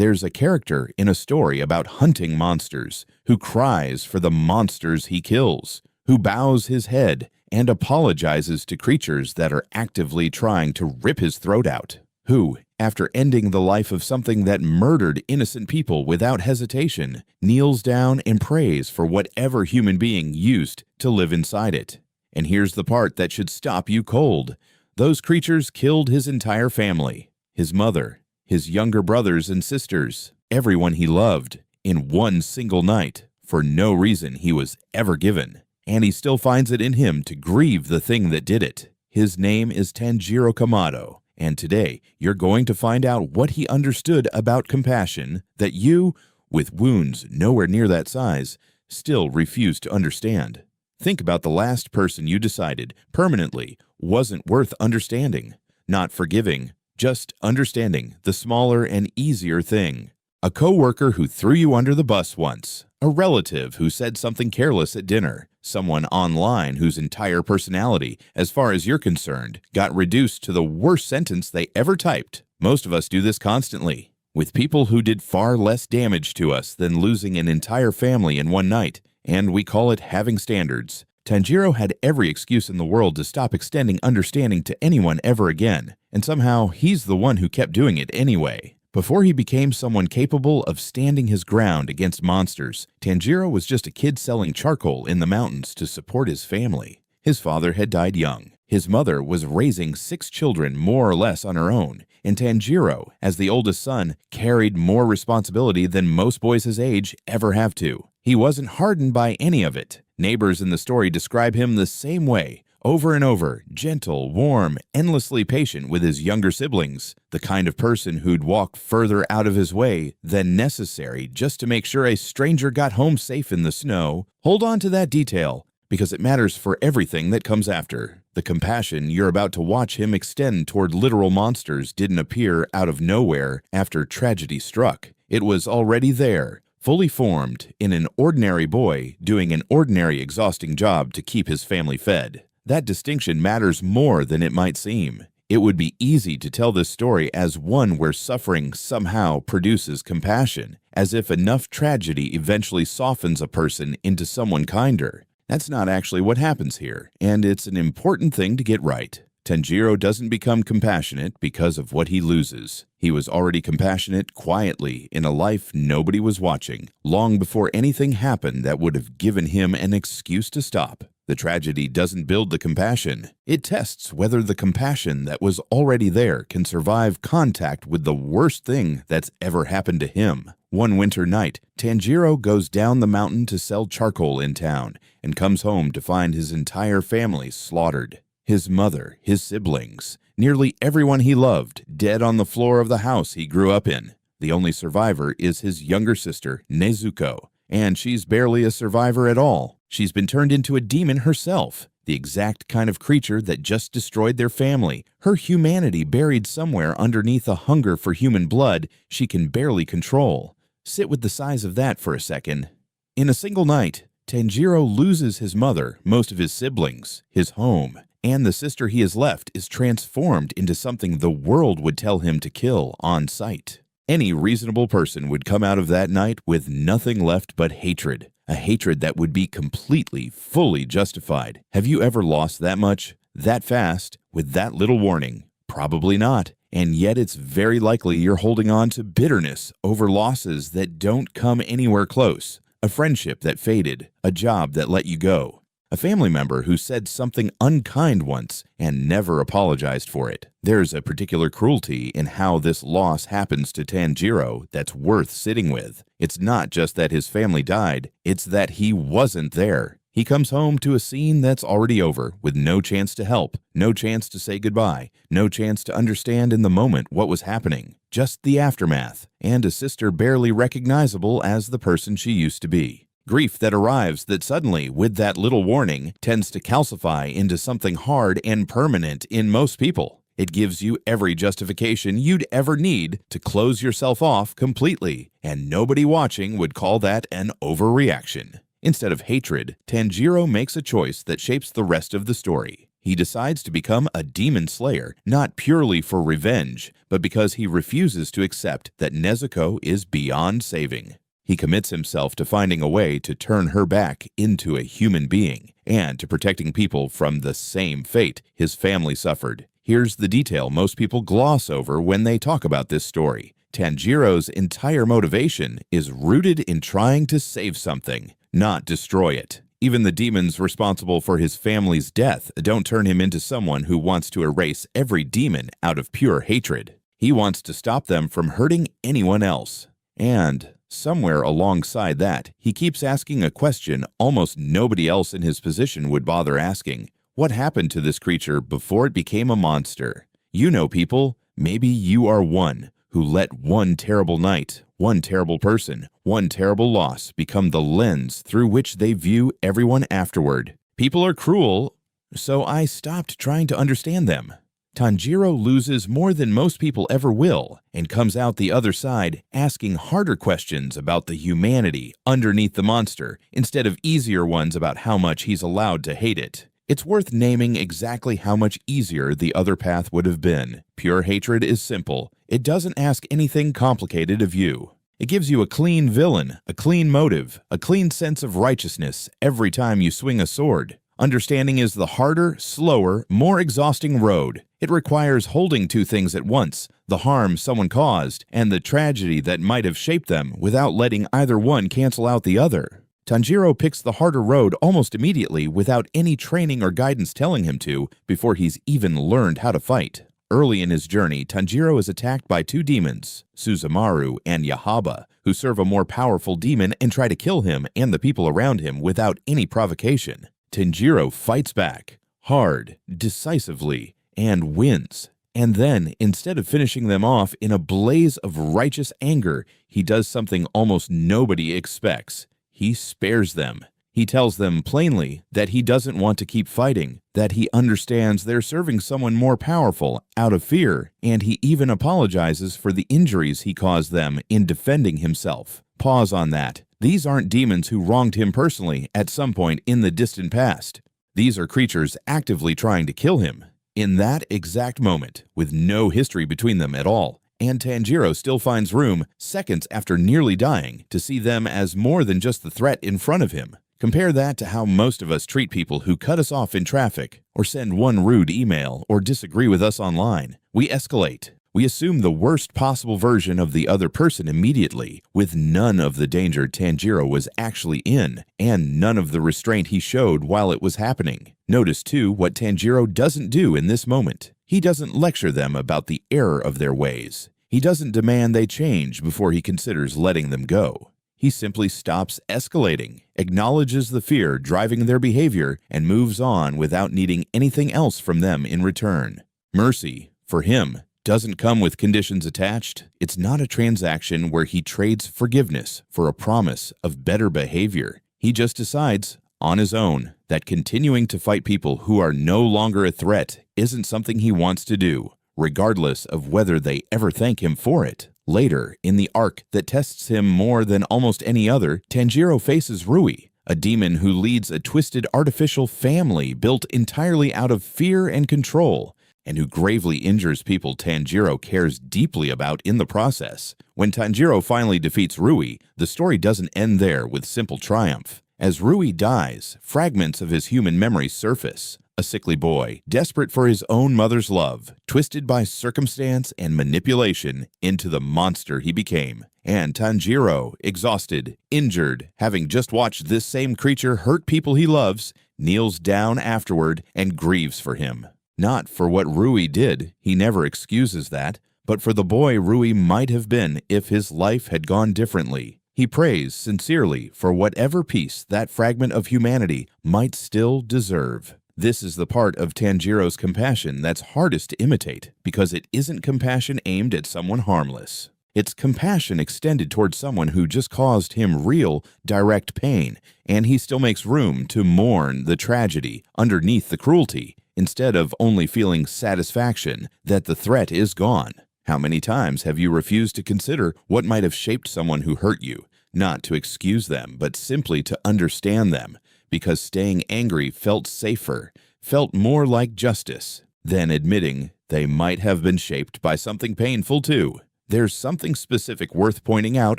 There's a character in a story about hunting monsters who cries for the monsters he kills, who bows his head and apologizes to creatures that are actively trying to rip his throat out, who, after ending the life of something that murdered innocent people without hesitation, kneels down and prays for whatever human being used to live inside it. And here's the part that should stop you cold. Those creatures killed his entire family, his mother, his younger brothers and sisters, everyone he loved, in one single night, for no reason he was ever given. And he still finds it in him to grieve the thing that did it. His name is Tanjiro Kamado, and today you're going to find out what he understood about compassion that you, with wounds nowhere near that size, still refuse to understand. Think about the last person you decided permanently wasn't worth understanding, not forgiving, just understanding the smaller and easier thing. A coworker who threw you under the bus once, a relative who said something careless at dinner, someone online whose entire personality, as far as you're concerned, got reduced to the worst sentence they ever typed. Most of us do this constantly, with people who did far less damage to us than losing an entire family in one night, and we call it having standards. Tanjiro had every excuse in the world to stop extending understanding to anyone ever again, and somehow he's the one who kept doing it anyway. Before he became someone capable of standing his ground against monsters, Tanjiro was just a kid selling charcoal in the mountains to support his family. His father had died young. His mother was raising 6 children more or less on her own, and Tanjiro, as the oldest son, carried more responsibility than most boys his age ever have to. He wasn't hardened by any of it. Neighbors in the story describe him the same way, over and over, gentle, warm, endlessly patient with his younger siblings, the kind of person who'd walk further out of his way than necessary just to make sure a stranger got home safe in the snow. Hold on to that detail, because it matters for everything that comes after. The compassion you're about to watch him extend toward literal monsters didn't appear out of nowhere after tragedy struck. It was already there, fully formed, in an ordinary boy doing an ordinary exhausting job to keep his family fed. That distinction matters more than it might seem. It would be easy to tell this story as one where suffering somehow produces compassion, as if enough tragedy eventually softens a person into someone kinder. That's not actually what happens here, and it's an important thing to get right. Tanjiro doesn't become compassionate because of what he loses. He was already compassionate quietly in a life nobody was watching, long before anything happened that would have given him an excuse to stop. The tragedy doesn't build the compassion. It tests whether the compassion that was already there can survive contact with the worst thing that's ever happened to him. One winter night, Tanjiro goes down the mountain to sell charcoal in town and comes home to find his entire family slaughtered. His mother, his siblings, nearly everyone he loved, dead on the floor of the house he grew up in. The only survivor is his younger sister, Nezuko, and she's barely a survivor at all. She's been turned into a demon herself, the exact kind of creature that just destroyed their family, her humanity buried somewhere underneath a hunger for human blood she can barely control. Sit with the size of that for a second. In a single night, Tanjiro loses his mother, most of his siblings, his home, and the sister he has left is transformed into something the world would tell him to kill on sight. Any reasonable person would come out of that night with nothing left but hatred, a hatred that would be completely, fully justified. Have you ever lost that much, that fast, with that little warning? Probably not. And yet it's very likely you're holding on to bitterness over losses that don't come anywhere close, a friendship that faded, a job that let you go, a family member who said something unkind once and never apologized for it. There's a particular cruelty in how this loss happens to Tanjiro that's worth sitting with. It's not just that his family died, it's that he wasn't there. He comes home to a scene that's already over, with no chance to help, no chance to say goodbye, no chance to understand in the moment what was happening, just the aftermath, and a sister barely recognizable as the person she used to be. Grief that arrives that suddenly, with that little warning, tends to calcify into something hard and permanent in most people. It gives you every justification you'd ever need to close yourself off completely, and nobody watching would call that an overreaction. Instead of hatred, Tanjiro makes a choice that shapes the rest of the story. He decides to become a demon slayer, not purely for revenge, but because he refuses to accept that Nezuko is beyond saving. He commits himself to finding a way to turn her back into a human being, and to protecting people from the same fate his family suffered. Here's the detail most people gloss over when they talk about this story. Tanjiro's entire motivation is rooted in trying to save something, not destroy it. Even the demons responsible for his family's death don't turn him into someone who wants to erase every demon out of pure hatred. He wants to stop them from hurting anyone else. And somewhere alongside that, he keeps asking a question almost nobody else in his position would bother asking. What happened to this creature before it became a monster? You know, people, maybe you are one who let one terrible night, one terrible person, one terrible loss become the lens through which they view everyone afterward. People are cruel, so I stopped trying to understand them. Tanjiro loses more than most people ever will, and comes out the other side asking harder questions about the humanity underneath the monster, instead of easier ones about how much he's allowed to hate it. It's worth naming exactly how much easier the other path would have been. Pure hatred is simple. It doesn't ask anything complicated of you. It gives you a clean villain, a clean motive, a clean sense of righteousness every time you swing a sword. Understanding is the harder, slower, more exhausting road. It requires holding two things at once, the harm someone caused and the tragedy that might have shaped them, without letting either one cancel out the other. Tanjiro picks the harder road almost immediately without any training or guidance telling him to, before he's even learned how to fight. Early in his journey, Tanjiro is attacked by two demons, Suzumaru and Yahaba, who serve a more powerful demon and try to kill him and the people around him without any provocation. Tanjiro fights back, hard, decisively, and wins. And then, instead of finishing them off in a blaze of righteous anger, he does something almost nobody expects. He spares them. He tells them plainly that he doesn't want to keep fighting, that he understands they're serving someone more powerful out of fear, and he even apologizes for the injuries he caused them in defending himself. Pause on that. These aren't demons who wronged him personally at some point in the distant past. These are creatures actively trying to kill him in that exact moment, with no history between them at all. And Tanjiro still finds room, seconds after nearly dying, to see them as more than just the threat in front of him. Compare that to how most of us treat people who cut us off in traffic, or send one rude email, or disagree with us online. We escalate. We assume the worst possible version of the other person immediately, with none of the danger Tanjiro was actually in, and none of the restraint he showed while it was happening. Notice, too, what Tanjiro doesn't do in this moment. He doesn't lecture them about the error of their ways. He doesn't demand they change before he considers letting them go. He simply stops escalating, acknowledges the fear driving their behavior, and moves on without needing anything else from them in return. Mercy, for him, doesn't come with conditions attached. It's not a transaction where he trades forgiveness for a promise of better behavior. He just decides, on his own, that continuing to fight people who are no longer a threat isn't something he wants to do, regardless of whether they ever thank him for it. Later, in the arc that tests him more than almost any other, Tanjiro faces Rui, a demon who leads a twisted artificial family built entirely out of fear and control, and who gravely injures people Tanjiro cares deeply about in the process. When Tanjiro finally defeats Rui, the story doesn't end there with simple triumph. As Rui dies, fragments of his human memory surface. A sickly boy, desperate for his own mother's love, twisted by circumstance and manipulation into the monster he became. And Tanjiro, exhausted, injured, having just watched this same creature hurt people he loves, kneels down afterward and grieves for him. Not for what Rui did, he never excuses that, but for the boy Rui might have been if his life had gone differently. He prays sincerely for whatever peace that fragment of humanity might still deserve. This is the part of Tanjiro's compassion that's hardest to imitate, because it isn't compassion aimed at someone harmless. It's compassion extended towards someone who just caused him real, direct pain, and he still makes room to mourn the tragedy underneath the cruelty, instead of only feeling satisfaction that the threat is gone. How many times have you refused to consider what might have shaped someone who hurt you, not to excuse them, but simply to understand them, because staying angry felt safer, felt more like justice than admitting they might have been shaped by something painful too. There's something specific worth pointing out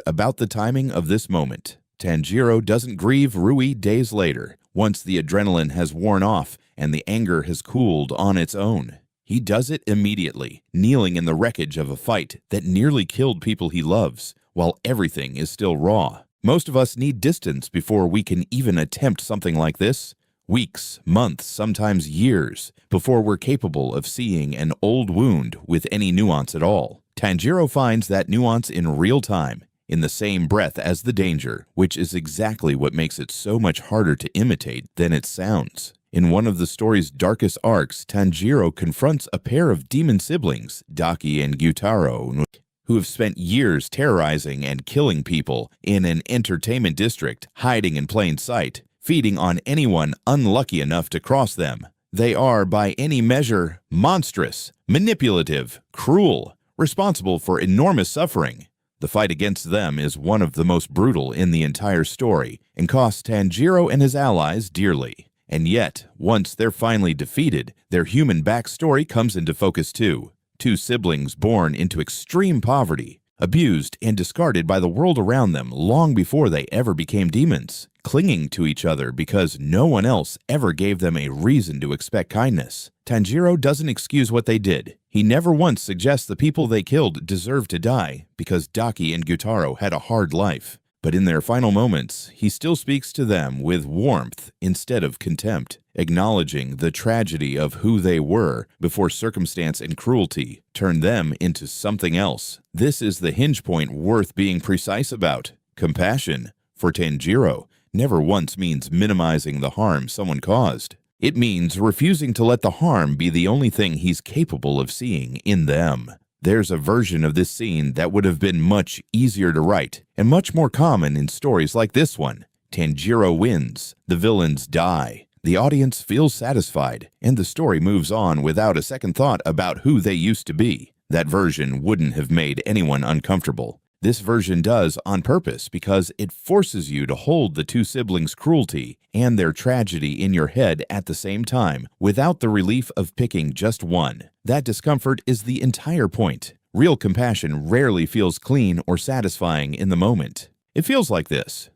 about the timing of this moment. Tanjiro doesn't grieve Rui days later, once the adrenaline has worn off and the anger has cooled on its own. He does it immediately, kneeling in the wreckage of a fight that nearly killed people he loves, while everything is still raw. Most of us need distance before we can even attempt something like this. Weeks, months, sometimes years, before we're capable of seeing an old wound with any nuance at all. Tanjiro finds that nuance in real time, in the same breath as the danger, which is exactly what makes it so much harder to imitate than it sounds. In one of the story's darkest arcs, Tanjiro confronts a pair of demon siblings, Daki and Gyutaro, who have spent years terrorizing and killing people in an entertainment district, hiding in plain sight, feeding on anyone unlucky enough to cross them. They are, by any measure, monstrous, manipulative, cruel, responsible for enormous suffering. The fight against them is one of the most brutal in the entire story and costs Tanjiro and his allies dearly. And yet, once they're finally defeated, their human backstory comes into focus too. Two siblings born into extreme poverty, abused and discarded by the world around them long before they ever became demons, clinging to each other because no one else ever gave them a reason to expect kindness. Tanjiro doesn't excuse what they did. He never once suggests the people they killed deserve to die because Daki and Gyutaro had a hard life. But in their final moments, he still speaks to them with warmth instead of contempt, acknowledging the tragedy of who they were before circumstance and cruelty turned them into something else. This is the hinge point worth being precise about. Compassion, for Tanjiro, never once means minimizing the harm someone caused. It means refusing to let the harm be the only thing he's capable of seeing in them. There's a version of this scene that would have been much easier to write and much more common in stories like this one. Tanjiro wins, the villains die, the audience feels satisfied, and the story moves on without a second thought about who they used to be. That version wouldn't have made anyone uncomfortable. This version does on purpose because it forces you to hold the two siblings' cruelty and their tragedy in your head at the same time without the relief of picking just one. That discomfort is the entire point. Real compassion rarely feels clean or satisfying in the moment. It feels like this: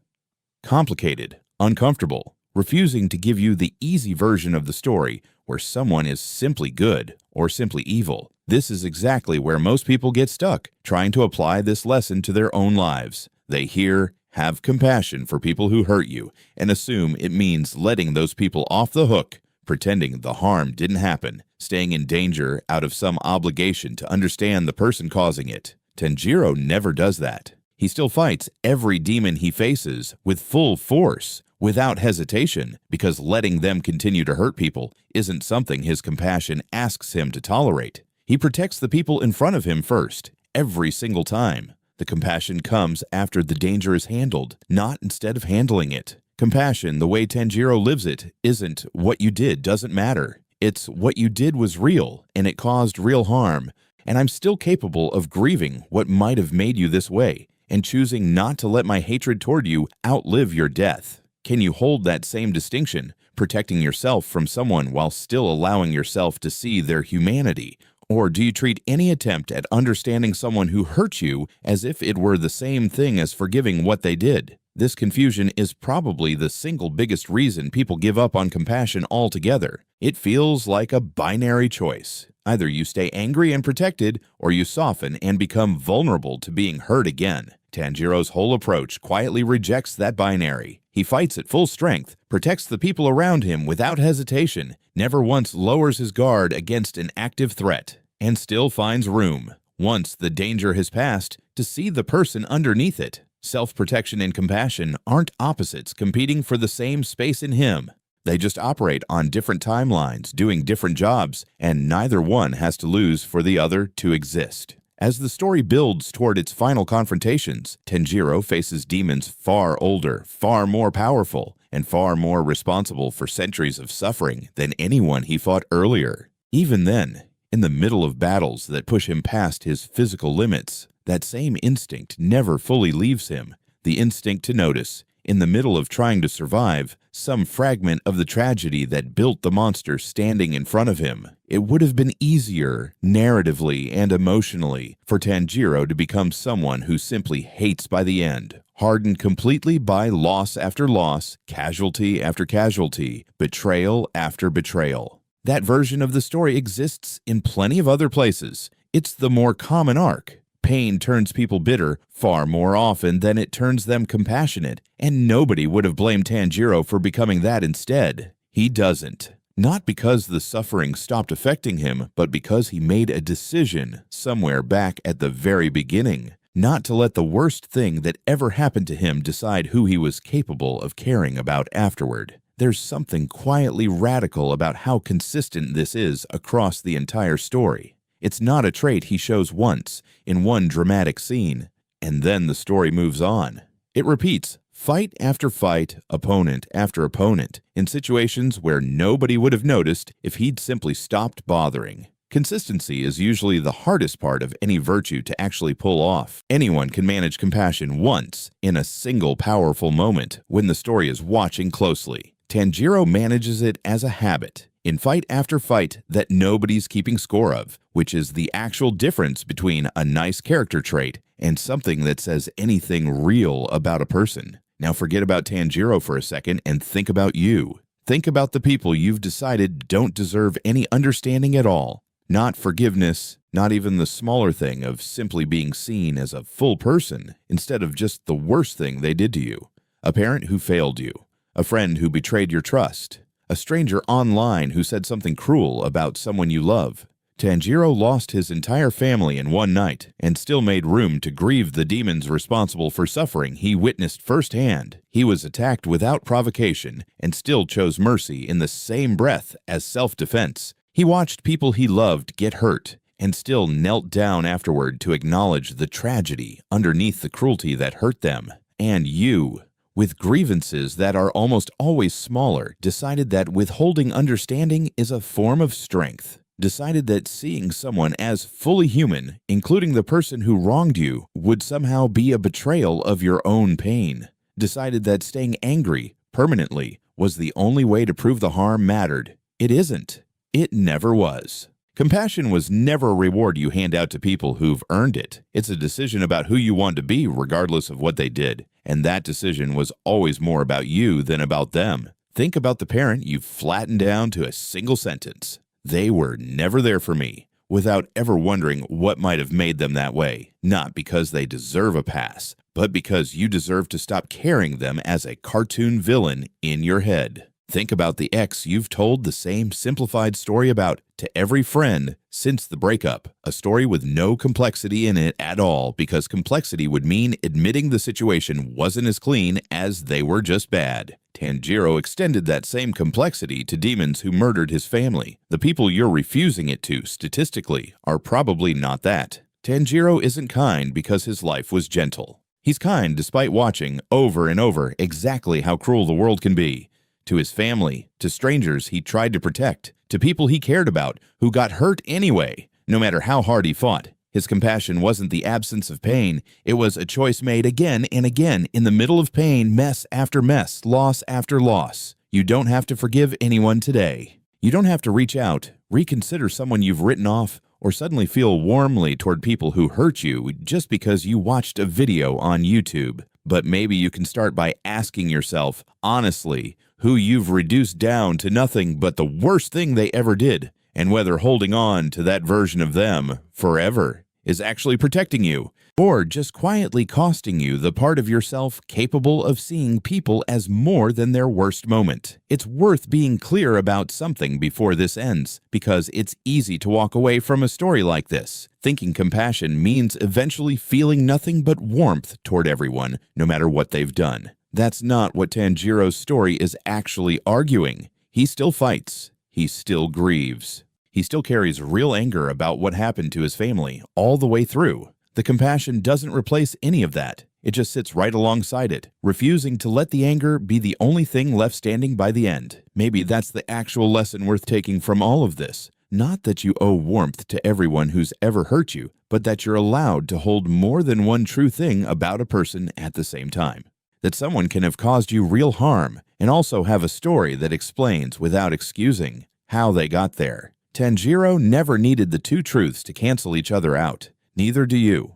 complicated, uncomfortable, refusing to give you the easy version of the story where someone is simply good or simply evil. This is exactly where most people get stuck, trying to apply this lesson to their own lives. They hear, have compassion for people who hurt you, and assume it means letting those people off the hook, pretending the harm didn't happen, staying in danger out of some obligation to understand the person causing it. Tanjiro never does that. He still fights every demon he faces with full force, without hesitation, because letting them continue to hurt people isn't something his compassion asks him to tolerate. He protects the people in front of him first, every single time. The compassion comes after the danger is handled, not instead of handling it. Compassion, the way Tanjiro lives it, isn't what you did doesn't matter. It's what you did was real, and it caused real harm, and I'm still capable of grieving what might have made you this way, and choosing not to let my hatred toward you outlive your death. Can you hold that same distinction, protecting yourself from someone while still allowing yourself to see their humanity? Or do you treat any attempt at understanding someone who hurt you as if it were the same thing as forgiving what they did? This confusion is probably the single biggest reason people give up on compassion altogether. It feels like a binary choice. Either you stay angry and protected, or you soften and become vulnerable to being hurt again. Tanjiro's whole approach quietly rejects that binary. He fights at full strength, protects the people around him without hesitation, never once lowers his guard against an active threat, and still finds room, once the danger has passed, to see the person underneath it. Self-protection and compassion aren't opposites competing for the same space in him. They just operate on different timelines, doing different jobs, and neither one has to lose for the other to exist. As the story builds toward its final confrontations, Tanjiro faces demons far older, far more powerful, and far more responsible for centuries of suffering than anyone he fought earlier. Even then, in the middle of battles that push him past his physical limits, that same instinct never fully leaves him, the instinct to notice. In the middle of trying to survive, some fragment of the tragedy that built the monster standing in front of him. It would have been easier, narratively and emotionally, for Tanjiro to become someone who simply hates by the end, hardened completely by loss after loss, casualty after casualty, betrayal after betrayal. That version of the story exists in plenty of other places. It's the more common arc. Pain turns people bitter far more often than it turns them compassionate, and nobody would have blamed Tanjiro for becoming that instead. He doesn't. Not because the suffering stopped affecting him, but because he made a decision somewhere back at the very beginning, not to let the worst thing that ever happened to him decide who he was capable of caring about afterward. There's something quietly radical about how consistent this is across the entire story. It's not a trait he shows once, in one dramatic scene, and then the story moves on. It repeats, fight after fight, opponent after opponent, in situations where nobody would have noticed if he'd simply stopped bothering. Consistency is usually the hardest part of any virtue to actually pull off. Anyone can manage compassion once, in a single powerful moment, when the story is watching closely. Tanjiro manages it as a habit, in fight after fight that nobody's keeping score of, which is the actual difference between a nice character trait and something that says anything real about a person. Now forget about Tanjiro for a second and think about you. Think about the people you've decided don't deserve any understanding at all. Not forgiveness, not even the smaller thing of simply being seen as a full person instead of just the worst thing they did to you. A parent who failed you. A friend who betrayed your trust. A stranger online who said something cruel about someone you love. Tanjiro lost his entire family in one night and still made room to grieve the demons responsible for suffering he witnessed firsthand. He was attacked without provocation and still chose mercy in the same breath as self-defense. He watched people he loved get hurt and still knelt down afterward to acknowledge the tragedy underneath the cruelty that hurt them. And you, with grievances that are almost always smaller, decided that withholding understanding is a form of strength. Decided that seeing someone as fully human, including the person who wronged you, would somehow be a betrayal of your own pain. Decided that staying angry permanently was the only way to prove the harm mattered. It isn't. It never was. Compassion was never a reward you hand out to people who've earned it. It's a decision about who you want to be regardless of what they did. And that decision was always more about you than about them. Think about the parent you've flattened down to a single sentence. They were never there for me, without ever wondering what might have made them that way. Not because they deserve a pass, but because you deserve to stop carrying them as a cartoon villain in your head. Think about the ex you've told the same simplified story about to every friend since the breakup. A story with no complexity in it at all, because complexity would mean admitting the situation wasn't as clean as they were just bad. Tanjiro extended that same complexity to demons who murdered his family. The people you're refusing it to, statistically, are probably not that. Tanjiro isn't kind because his life was gentle. He's kind despite watching, over and over, exactly how cruel the world can be. To his family, to strangers he tried to protect, to people he cared about who got hurt anyway, no matter how hard he fought. His compassion wasn't the absence of pain. It was a choice made again and again in the middle of pain, mess after mess, loss after loss. You don't have to forgive anyone today. You don't have to reach out, reconsider someone you've written off, or suddenly feel warmly toward people who hurt you just because you watched a video on YouTube. But maybe you can start by asking yourself, honestly, who you've reduced down to nothing but the worst thing they ever did, and whether holding on to that version of them forever is actually protecting you, or just quietly costing you the part of yourself capable of seeing people as more than their worst moment. It's worth being clear about something before this ends, because it's easy to walk away from a story like this, thinking compassion means eventually feeling nothing but warmth toward everyone, no matter what they've done. That's not what Tanjiro's story is actually arguing. He still fights. He still grieves. He still carries real anger about what happened to his family all the way through. The compassion doesn't replace any of that. It just sits right alongside it, refusing to let the anger be the only thing left standing by the end. Maybe that's the actual lesson worth taking from all of this. Not that you owe warmth to everyone who's ever hurt you, but that you're allowed to hold more than one true thing about a person at the same time. that someone can have caused you real harm and also have a story that explains without excusing how they got there. Tanjiro never needed the two truths to cancel each other out. Neither do you.